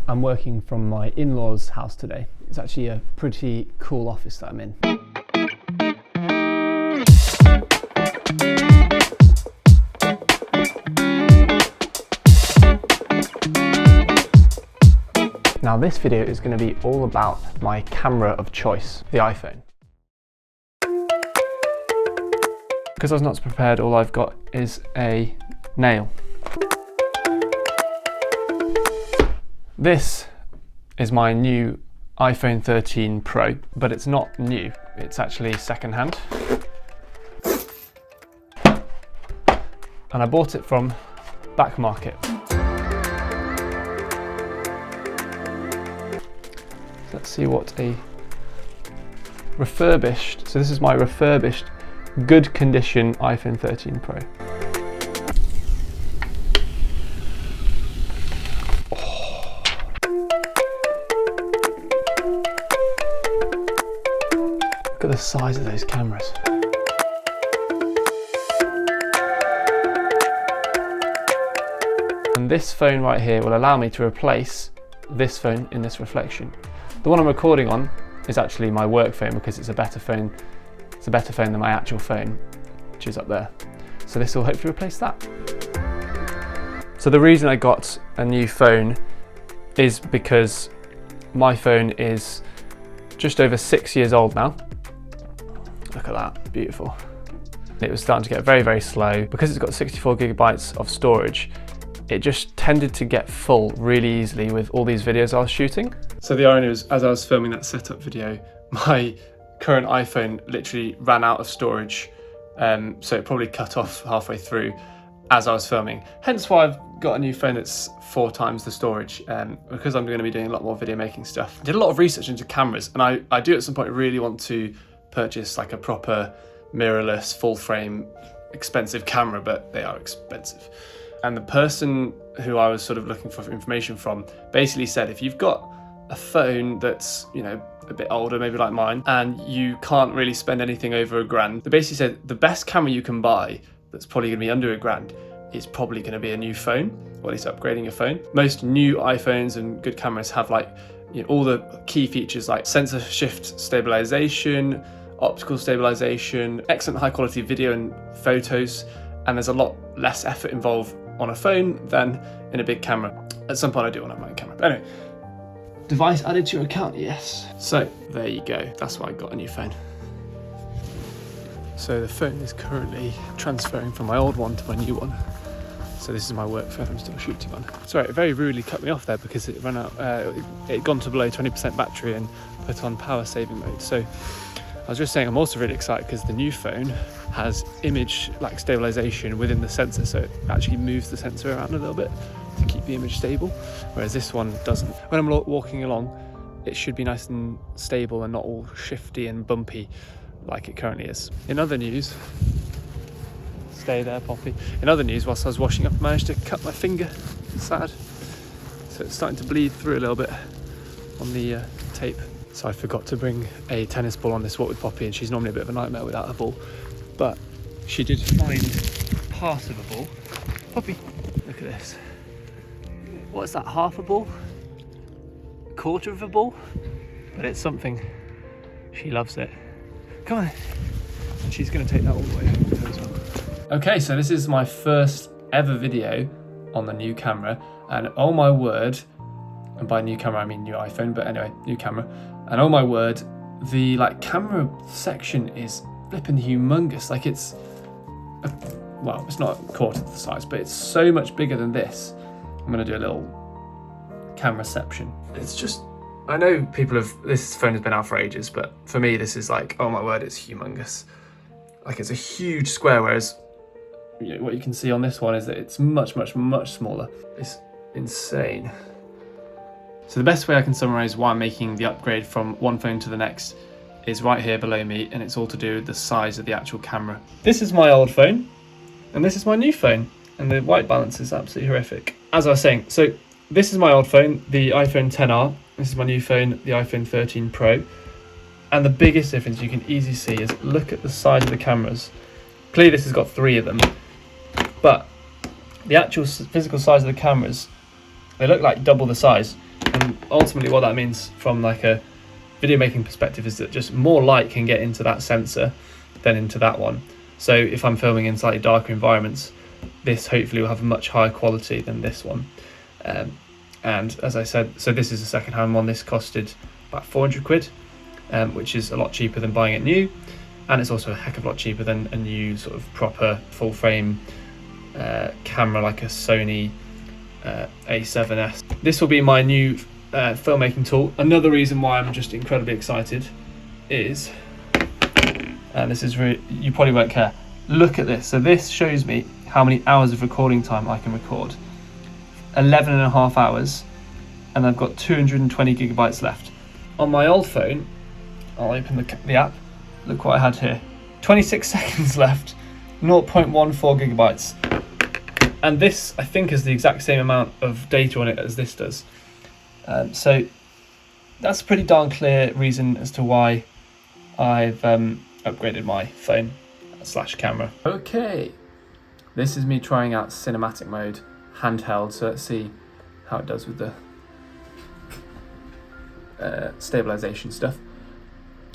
I'm working from my in-laws' house today. It's actually a pretty cool office that I'm in. Now this video is going to be all about my camera of choice, the iPhone. Because I was not prepared, all I've got is a nail. This is my new iPhone 13 Pro, but it's not new, it's actually secondhand. And I bought it from Back Market. Let's see what a refurbished, so this is my refurbished, good condition iPhone 13 Pro. Oh. Look at the size of those cameras. And this phone right here will allow me to replace this phone in this reflection. The one I'm recording on is actually my work phone because it's a better phone. It's a better phone than my actual phone, which is up there. So this will hopefully replace that. So the reason I got a new phone is because my phone is just over 6 years old now. Look at that, beautiful. It was starting to get very, very slow. Because it's got 64 gigabytes of storage, it just tended to get full really easily with all these videos I was shooting. So the irony was, as I was filming that setup video, my current iPhone literally ran out of storage, so it probably cut off halfway through as I was filming. Hence why I've got a new phone that's 4 times the storage, because I'm going to be doing a lot more video making stuff. I did a lot of research into cameras, and I do at some point really want to purchase like a proper mirrorless, full frame, expensive camera, but they are expensive. And the person who I was sort of looking for information from basically said, if you've got a phone that's, you know, a bit older, maybe like mine, and you can't really spend anything over £1,000, they basically said the best camera you can buy that's probably going to be under £1,000 is probably going to be a new phone, or at least upgrading your phone. Most new iPhones and good cameras have like, you know, all the key features like sensor shift stabilization, optical stabilization, excellent high quality video and photos, and there's a lot less effort involved on a phone than in a big camera. At some point I do want to have my own camera. But anyway, device added to your account, yes. So there you go, that's why I got a new phone. So the phone is currently transferring from my old one to my new one. So this is my work phone I'm still shooting on. Sorry, it very rudely cut me off there because it ran out, it had gone to below 20% battery and put on power saving mode. So I was just saying I'm also really excited because the new phone has image like stabilization within the sensor, so it actually moves the sensor around a little bit to keep the image stable, whereas this one doesn't. When I'm walking along, it should be nice and stable and not all shifty and bumpy like it currently is. In other news, stay there, Poppy. In other news, whilst I was washing up, I managed to cut my finger. Sad. So it's starting to bleed through a little bit on the tape. So I forgot to bring a tennis ball on this walk with Poppy, and she's normally a bit of a nightmare without a ball. But she did find part of a ball. Poppy, look at this. What's that, half a ball? A quarter of a ball? But it's something. She loves it. Come on. And she's going to take that all the way home with her as well. Okay, so this is my first ever video on the new camera. And oh my word, and by new camera I mean new iPhone, but anyway, new camera. And oh my word, the like camera section is flipping humongous. Like it's, well, it's not a quarter of the size, but it's so much bigger than this. I'm gonna do a little cameraception. It's just, I know people have, this phone has been out for ages, but for me this is like, oh my word, it's humongous. Like it's a huge square, whereas you know, what you can see on this one is that it's much, much, much smaller. It's insane. So the best way I can summarize why I'm making the upgrade from one phone to the next is right here below me, and it's all to do with the size of the actual camera. This is my old phone, and this is my new phone, and the white balance is absolutely horrific. As I was saying, so this is my old phone, the iPhone XR. This is my new phone, the iPhone 13 Pro. And the biggest difference you can easily see is look at the size of the cameras. Clearly this has got 3 of them, but the actual physical size of the cameras, they look like double the size. And ultimately what that means from like a video making perspective is that just more light can get into that sensor than into that one. So if I'm filming in slightly darker environments, this hopefully will have a much higher quality than this one. And as I said, so this is a second-hand one. This costed about 400 quid, which is a lot cheaper than buying it new, and it's also a heck of a lot cheaper than a new sort of proper full-frame camera like a Sony A7S. This will be my new filmmaking tool. Another reason why I'm just incredibly excited is, and this is really, you probably won't care, look at this. So this shows me how many hours of recording time I can record. 11.5 hours, and I've got 220 gigabytes left. On my old phone, I'll open the app, look what I had here. 26 seconds left, 0.14 gigabytes. And this, I think, is the exact same amount of data on it as this does. So that's a pretty darn clear reason as to why I've upgraded my phone / camera. Okay, this is me trying out cinematic mode handheld, so let's see how it does with the stabilization stuff.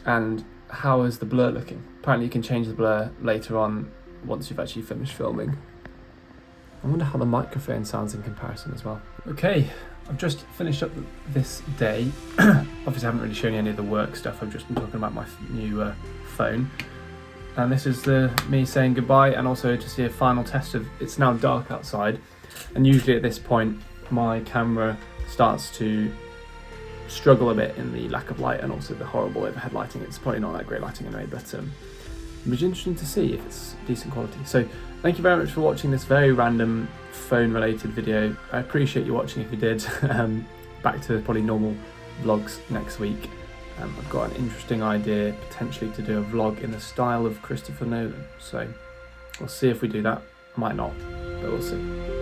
And how is the blur looking? Apparently you can change the blur later on once you've actually finished filming. I wonder how the microphone sounds in comparison as well. Okay, I've just finished up this day. Obviously I haven't really shown you any of the work stuff, I've just been talking about my new phone. And this is me saying goodbye, and also to see a final test of, it's now dark outside, and usually at this point my camera starts to struggle a bit in the lack of light and also the horrible overhead lighting. It's probably not that great lighting anyway, but it'll be interesting to see if it's decent quality. So thank you very much for watching this very random phone related video. I appreciate you watching if you did. Back to probably normal vlogs next week. I've got an interesting idea potentially to do a vlog in the style of Christopher Nolan, so we'll see if we do that. I might not, but we'll see.